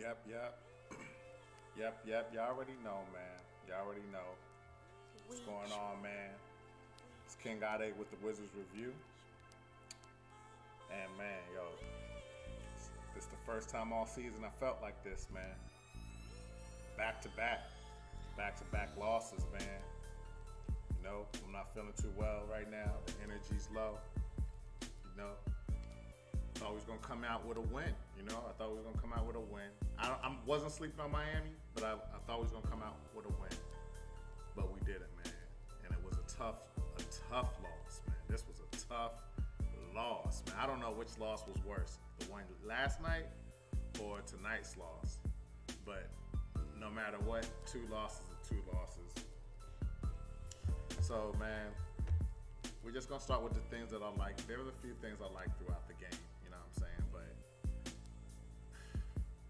Yep, yep, yep. Y'all already know, man. Y'all already know what's going on, man. It's King Ade with the Wizards Review, and man, yo, this the first time all season I felt like this, man. Back to back, back to back losses, man. I'm not feeling too well right now. The energy's low. You know, thought we was gonna come out with a win. I thought we was gonna come out with a win. I wasn't sleeping on Miami, but I thought we was gonna come out with a win. But we didn't, man. And it was a tough loss, man. This was a tough loss, man. I don't know which loss was worse, the one last night or tonight's loss. But no matter what, two losses are two losses. So, man, we're just gonna start with the things that I like. There was a few things I liked throughout the game. You know what I'm saying? But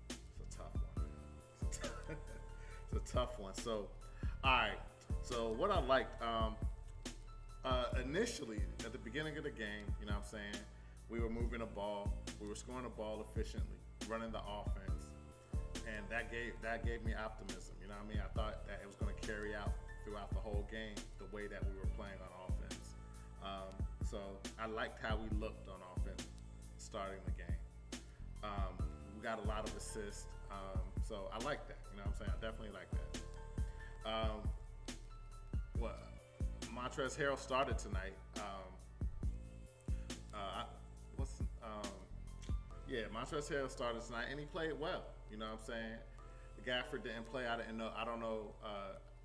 it's a tough one. It's a tough one. So, all right. So what I liked initially at the beginning of the game, you know what I'm saying? We were moving the ball. We were scoring the ball efficiently, running the offense, and that gave me optimism. You know what I mean? I thought that it was going to carry out throughout the whole game the way that we were playing on offense. So I liked how we looked on offense starting the game. We got a lot of assists, so I like that. You know what I'm saying? I definitely like that. What Montrezl Harrell started tonight. Montrezl Harrell started tonight, and he played well. You know what I'm saying? Gafford didn't play. I didn't know. I don't know.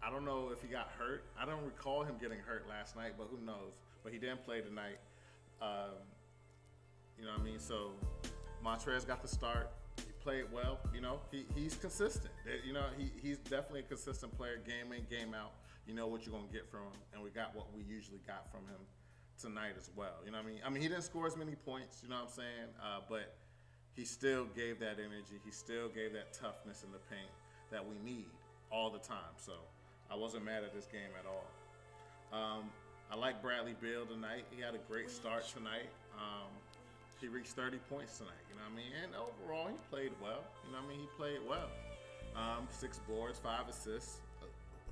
I don't know if he got hurt. I don't recall him getting hurt last night, but who knows? But he didn't play tonight. You know what I mean? So Montrez got the start. He played well. He's consistent. He's definitely a consistent player, game in, game out. You know what you're gonna get from him, and we got what we usually got from him tonight as well. You know what I mean? I mean, he didn't score as many points. You know what I'm saying? But he still gave that energy. He still gave that toughness in the paint that we need all the time. So I wasn't mad at this game at all. I like Bradley Beal tonight. He had a great start tonight. He reached 30 points tonight. You know what I mean? And overall, he played well. You know what I mean? He played well. 6 boards, 5 assists,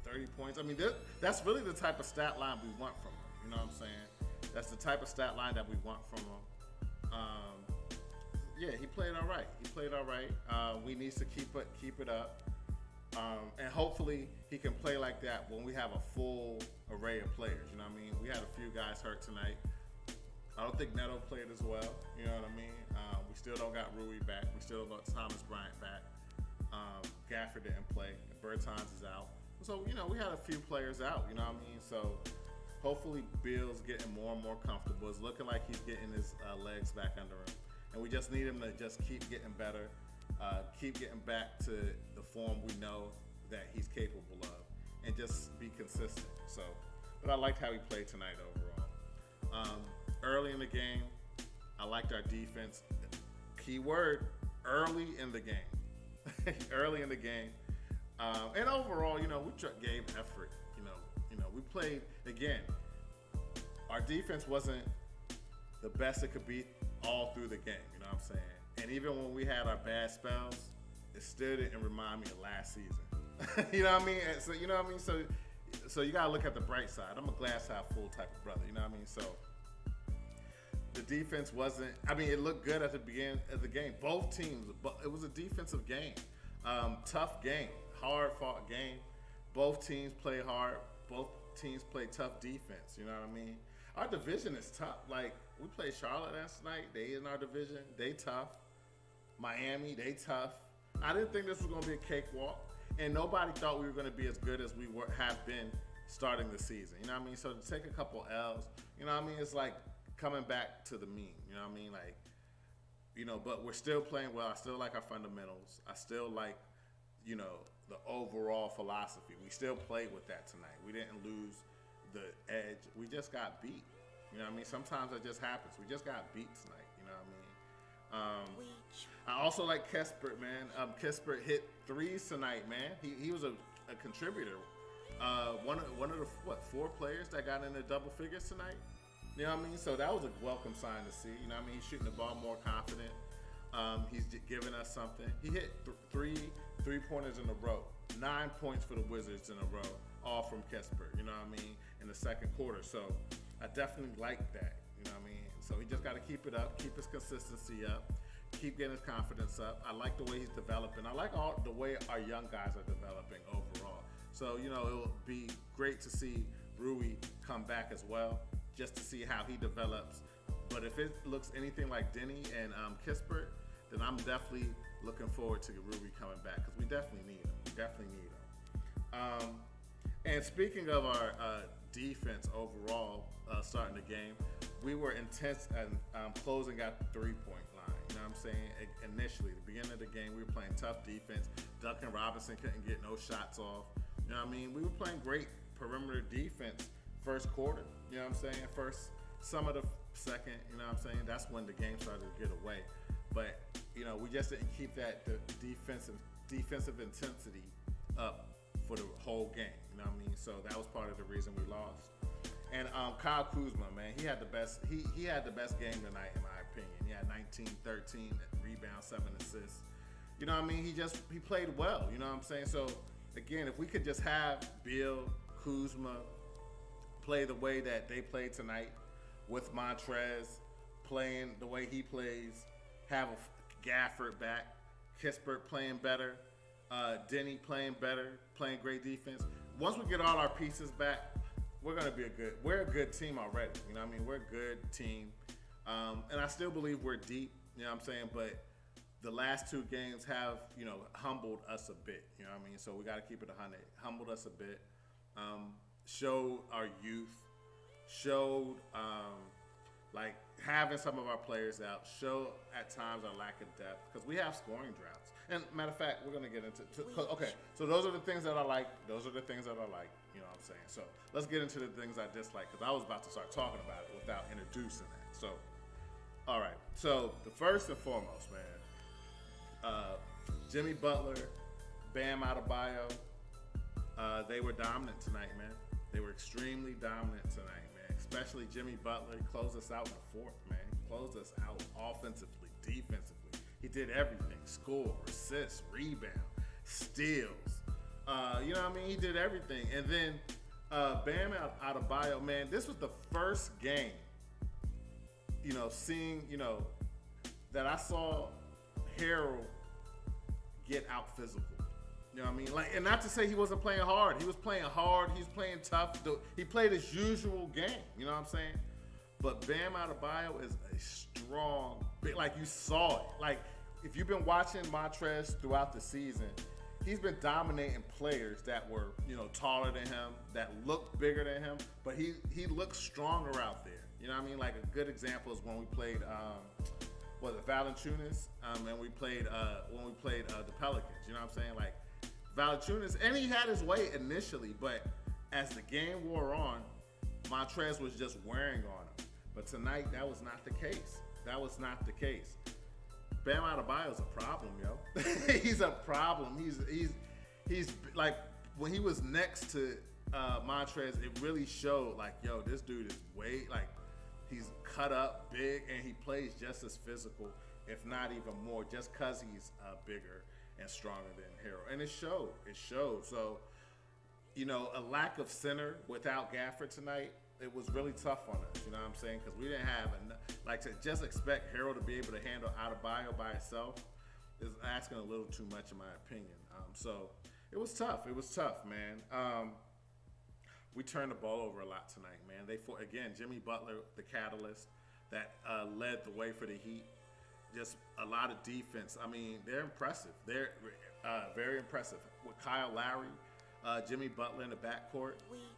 30 points. I mean, that's really the type of stat line we want from him. You know what I'm saying? That's the type of stat line that we want from him. He played all right. We need to keep it up. And hopefully he can play like that when we have a full array of players. You know what I mean? We had a few guys hurt tonight. I don't think Neto played as well. You know what I mean? We still don't got Rui back. We still don't got Thomas Bryant back. Gafford didn't play. Bertans is out. So, we had a few players out. You know what I mean? So hopefully Bill's getting more and more comfortable. It's looking like he's getting his legs back under him. And we just need him to just keep getting better. Keep getting back to the form we know that he's capable of, and just be consistent. But I liked how he played tonight overall. Early in the game, I liked our defense. Key word: early in the game. Early in the game, and overall, we gave effort. We played again. Our defense wasn't the best it could be all through the game. You know what I'm saying? And even when we had our bad spells, it still didn't remind me of last season. You know what I mean? So you know what I mean? So you gotta look at the bright side. I'm a glass half full type of brother. You know what I mean? So the defense wasn't. I mean, it looked good at the beginning of the game. Both teams, but it was a defensive game, tough game, hard fought game. Both teams play hard. Both teams play tough defense. You know what I mean? Our division is tough. Like, we played Charlotte last night. They in our division. They tough. Miami, they tough. I didn't think this was going to be a cakewalk, and nobody thought we were going to be as good as we have been starting the season. You know what I mean? So to take a couple L's, you know what I mean? It's like coming back to the mean. You know what I mean? Like, but we're still playing well. I still like our fundamentals. I still like, the overall philosophy. We still played with that tonight. We didn't lose the edge. We just got beat. You know what I mean? Sometimes it just happens. We just got beat tonight. You know what I mean? I also like Kispert, man. Kispert hit 3s tonight, man. He was a contributor. One of the 4 players that got into double figures tonight. You know what I mean? So that was a welcome sign to see. You know what I mean? He's shooting the ball more confident. Given us something. He hit three-pointers in a row, 9 points for the Wizards in a row, all from Kispert. You know what I mean? In the second quarter. So I definitely like that. You know what I mean? So he just got to keep it up, keep his consistency up, keep getting his confidence up. I like the way he's developing. I like the way our young guys are developing overall. So it will be great to see Rui come back as well, just to see how he develops. But if it looks anything like Denny and Kispert, then I'm definitely looking forward to Rui coming back because we definitely need him. And speaking of our defense overall, starting the game, we were intense and closing out the three-point line. You know what I'm saying? Initially, the beginning of the game, we were playing tough defense. Duncan Robinson couldn't get no shots off. You know what I mean? We were playing great perimeter defense first quarter. You know what I'm saying? Some of the second, you know what I'm saying? That's when the game started to get away. But, we just didn't keep the defensive intensity up for the whole game. You know what I mean? So that was part of the reason we lost. And Kyle Kuzma, man, he had the best game tonight in my opinion. He had 19, 13 rebounds, 7 assists. You know what I mean? He played well, you know what I'm saying? So again, if we could just have Bill, Kuzma play the way that they played tonight, with Montrez playing the way he plays, have a Gafford back, Kispert playing better, Denny playing better, playing great defense. Once we get all our pieces back, we're a good team already. You know what I mean? We're a good team. And I still believe we're deep, you know what I'm saying? But the last two games have, humbled us a bit, you know what I mean? So we got to keep it 100. Humbled us a bit. Showed our youth. Showed having some of our players out, show at times our lack of depth because we have scoring droughts. And matter of fact, we're gonna get into okay. So those are the things that I like. Those are the things that I like. You know what I'm saying? So let's get into the things I dislike because I was about to start talking about it without introducing that. So, all right. So the first and foremost, man, Jimmy Butler, Bam Adebayo, they were dominant tonight, man. They were extremely dominant tonight, man. Especially Jimmy Butler. He closed us out in the fourth, man. He closed us out offensively, defensively. He did everything. Score, assist, rebound, steals. You know what I mean? He did everything. And then Bam Adebayo, man, this was the first game, seeing, that I saw Harold get out physical. You know what I mean? And not to say he wasn't playing hard. He was playing hard. He was playing tough. He played his usual game. You know what I'm saying? But Bam Adebayo is a strong, you saw it. If you've been watching Montrez throughout the season, he's been dominating players that were, taller than him, that looked bigger than him, but he looks stronger out there. You know what I mean? A good example is when we played, Valanciunas, and we played the Pelicans. You know what I'm saying? Valanciunas, and he had his way initially, but as the game wore on, Montrez was just wearing on him. But tonight, that was not the case. That was not the case. Bam Adebayo's a problem, yo. He's a problem. He's when he was next to Montrez, it really showed this dude is he's cut up, big, and he plays just as physical, if not even more, just because he's bigger and stronger than Harold. And it showed. It showed. So, a lack of center without Gafford tonight, it was really tough on us, you know what I'm saying? Because we didn't have enough. To just expect Harold to be able to handle Adebayo by itself is asking a little too much, in my opinion. So it was tough. It was tough, man. We turned the ball over a lot tonight, man. Again, Jimmy Butler, the catalyst that led the way for the Heat. Just a lot of defense. I mean, they're impressive. They're very impressive. With Kyle Lowry, Jimmy Butler in the backcourt.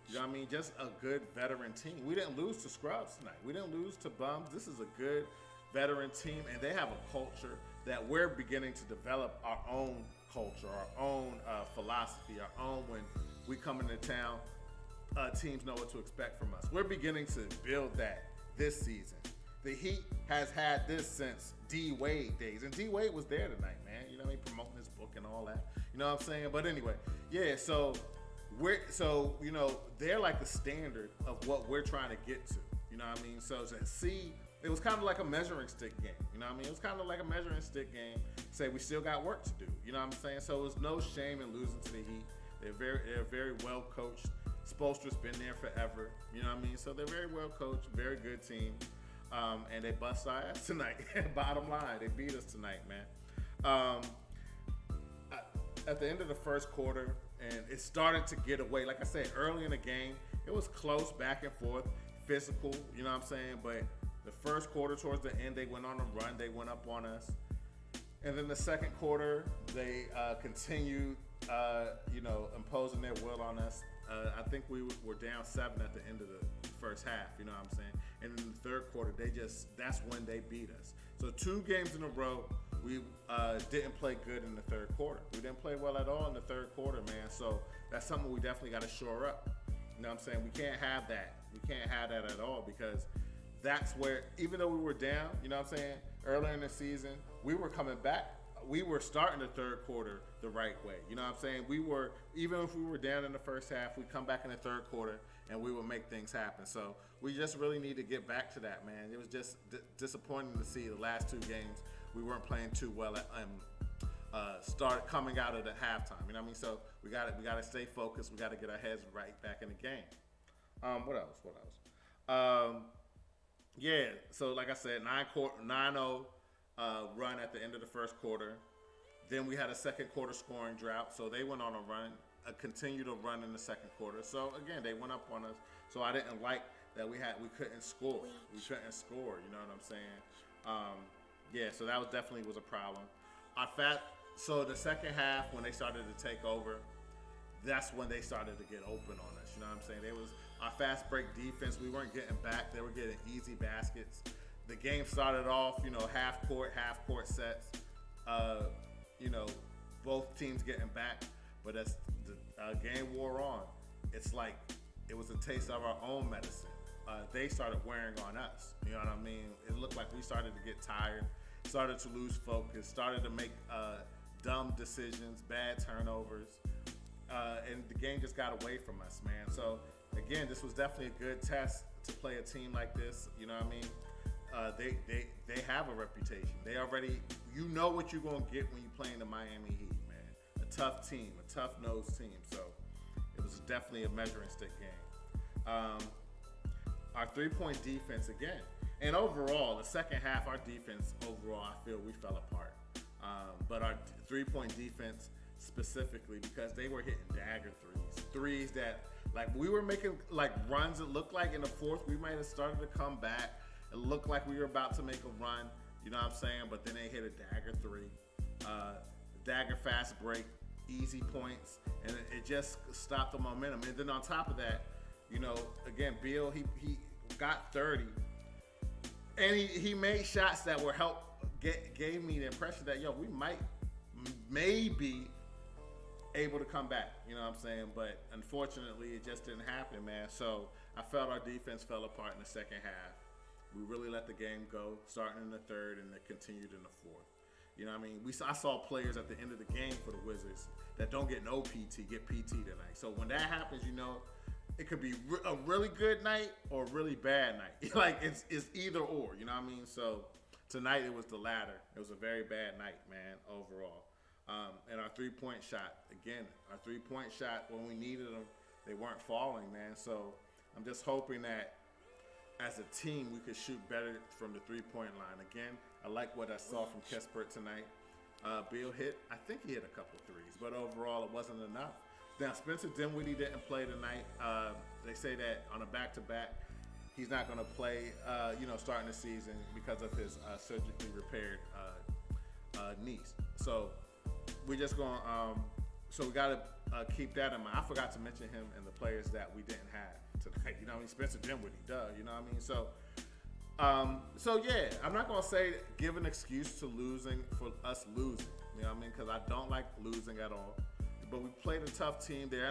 You know what I mean? Just a good veteran team. We didn't lose to scrubs tonight. We didn't lose to bums. This is a good veteran team, and they have a culture that we're beginning to develop our own culture, our own philosophy, our own when we come into town, teams know what to expect from us. We're beginning to build that this season. The Heat has had this since D. Wade days, and D. Wade was there tonight, man. You know what I mean? Promoting his book and all that. You know what I'm saying? But anyway, yeah. So they're like the standard of what we're trying to get to. You know what I mean? So to see it was kind of like a measuring stick game. You know what I mean? It was kind of like a measuring stick game. Say we still got work to do. You know what I'm saying? So it was no shame in losing to the Heat. They're very well coached. Spoelstra's been there forever. You know what I mean? So they're very well coached, very good team. And they bust our ass tonight. Bottom line, they beat us tonight, man. At the end of the first quarter, and it started to get away. Like I said, early in the game, it was close, back and forth, physical. You know what I'm saying? But the first quarter, towards the end, they went on a run. They went up on us. And then the second quarter, they continued, imposing their will on us. I think we were down 7 at the end of the first half, you know what I'm saying? And in the third quarter, that's when they beat us. So 2 games in a row, we didn't play good in the third quarter. We didn't play well at all in the third quarter, man. So that's something we definitely got to shore up. You know what I'm saying? We can't have that. We can't have that at all, because that's where, even though we were down, you know what I'm saying, earlier in the season, we were coming back. We were starting the third quarter the right way. You know what I'm saying? Even if we were down in the first half, we'd come back in the third quarter and we would make things happen. So we just really need to get back to that, man. It was just disappointing to see the last 2 games we weren't playing too well start coming out of the halftime. You know what I mean? So we got to stay focused. We got to get our heads right back in the game. What else? Yeah. So like I said, 9-0 run at the end of the first quarter. Then we had a second quarter scoring drought. So they went on a run, continued to run in the second quarter. So again, they went up on us. So I didn't like that we couldn't score. We couldn't score. You know what I'm saying? Yeah, so that definitely was a problem. So the second half, when they started to take over, that's when they started to get open on us. You know what I'm saying? Our fast break defense, we weren't getting back. They were getting easy baskets. The game started off, half court sets. Both teams getting back. But as the game wore on, it's like it was a taste of our own medicine. They started wearing on us. You know what I mean? It looked like we started to get tired, started to lose focus, started to make dumb decisions, bad turnovers, and the game just got away from us, man. So again, this was definitely a good test to play a team like this. You know what I mean? They have a reputation. They already, what you're gonna get when you play in the Miami Heat, man. A tough team, a tough-nosed team. So it was definitely a measuring stick game. Our 3-point defense again, and overall, the second half, our defense overall, I feel we fell apart. But our 3-point defense specifically, because they were hitting dagger threes that, like, we were making like runs. It looked like in the fourth we might have started to come back. It looked like we were about to make a run. You know what I'm saying? But then they hit a dagger 3, dagger fast break, easy points, and it just stopped the momentum. And then on top of that, again, Beal, he got 30, and he made shots that were gave me the impression that we might maybe able to come back. You know what I'm saying? But unfortunately, it just didn't happen, man. So I felt our defense fell apart in the second half. We really let the game go, starting in the third, and it continued in the fourth. You know what I mean? I saw players at the end of the game for the Wizards that don't get no PT, get PT tonight. So when that happens, it could be a really good night or a really bad night. Like, it's either or, you know what I mean? So tonight it was the latter. It was a very bad night, man, overall. And our 3-point shot, again, when we needed them, they weren't falling, man. So I'm just hoping that as a team we could shoot better from the 3-point line. Again, I like what I saw from Kispert tonight. Beal I think he hit a couple threes, but overall it wasn't enough. Now, Spencer Dinwiddie didn't play tonight. They say that on a back-to-back, he's not going to play, starting the season because of his surgically repaired knees. So we're just going so we got to keep that in mind. I forgot to mention him and the players that we didn't have tonight. You know what I mean? Spencer Dinwiddie, you know what I mean? So yeah, I'm not going to say give an excuse to for us losing. You know what I mean? Because I don't like losing at all. But we played a tough team. They're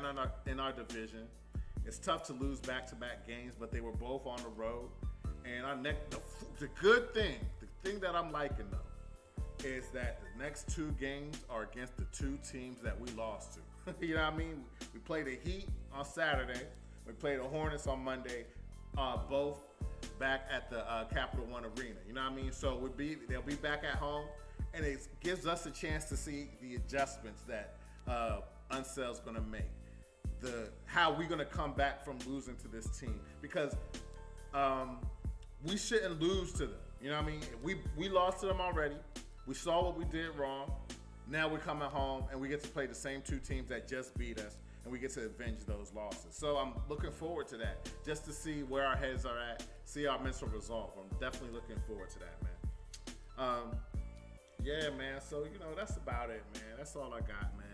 in our division. It's tough to lose back-to-back games, but they were both on the road. And the good thing, the thing that I'm liking though, is that the next 2 games are against the 2 teams that we lost to. You know what I mean? We played the Heat on Saturday. We played the Hornets on Monday. Both back at the Capital One Arena. You know what I mean? So they'll be back at home, and it gives us a chance to see the adjustments that Unsel's going to make. How we're going to come back from losing to this team, because we shouldn't lose to them. You know what I mean? We lost to them already. We saw what we did wrong. Now we're coming home and we get to play the same two teams that just beat us, and we get to avenge those losses. So I'm looking forward to that, just to see where our heads are at, see our mental resolve. I'm definitely looking forward to that, man. Yeah, man. So that's about it, man. That's all I got, man.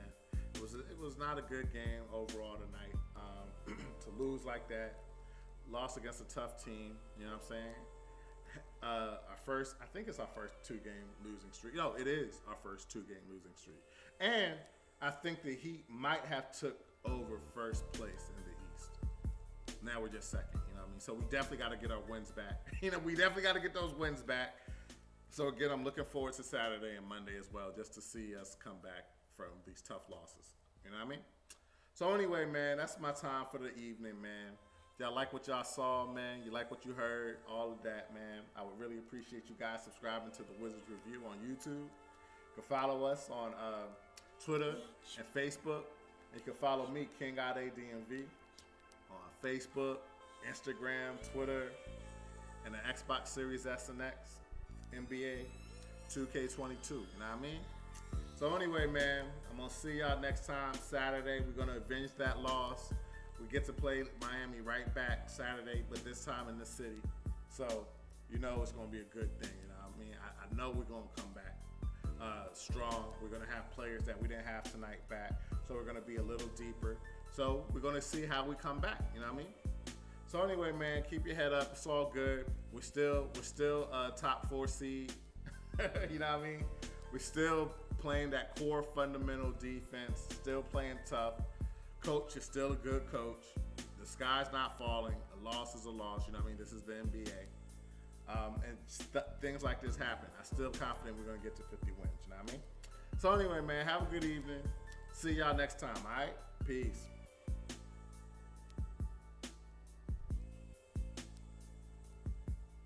It was not a good game overall tonight. To lose like that, lost against a tough team. You know what I'm saying? I think it's our first 2-game losing streak. No, it is our first 2-game losing streak. And I think the Heat might have took over first place in the East. Now we're just second, you know what I mean? So we definitely got to get our wins back. We definitely got to get those wins back. So again, I'm looking forward to Saturday and Monday as well, just to see us come back from these tough losses. You know what I mean? So anyway, man, that's my time for the evening, man. Y'all like what y'all saw, man? You like what you heard? All of that, man. I would really appreciate you guys subscribing to the Wizards Review on YouTube. You can follow us on Twitter and Facebook. And you can follow me, King Ade DMV, on Facebook, Instagram, Twitter, and the Xbox Series S and X, NBA 2K22. You know what I mean? So anyway, man, I'm going to see y'all next time, Saturday. We're going to avenge that loss. We get to play Miami right back Saturday, but this time in the city. So, it's going to be a good thing. You know what I mean? I know we're going to come back strong. We're going to have players that we didn't have tonight back. So we're going to be a little deeper. So we're going to see how we come back. You know what I mean? So anyway, man, keep your head up. It's all good. We're still top 4 seed. You know what I mean? We're still playing that core fundamental defense. Still playing tough. Coach is still a good coach. The sky's not falling. A loss is a loss. You know what I mean? This is the NBA. And things like this happen. I'm still confident we're going to get to 50 wins. You know what I mean? So anyway, man, have a good evening. See y'all next time, all right? Peace.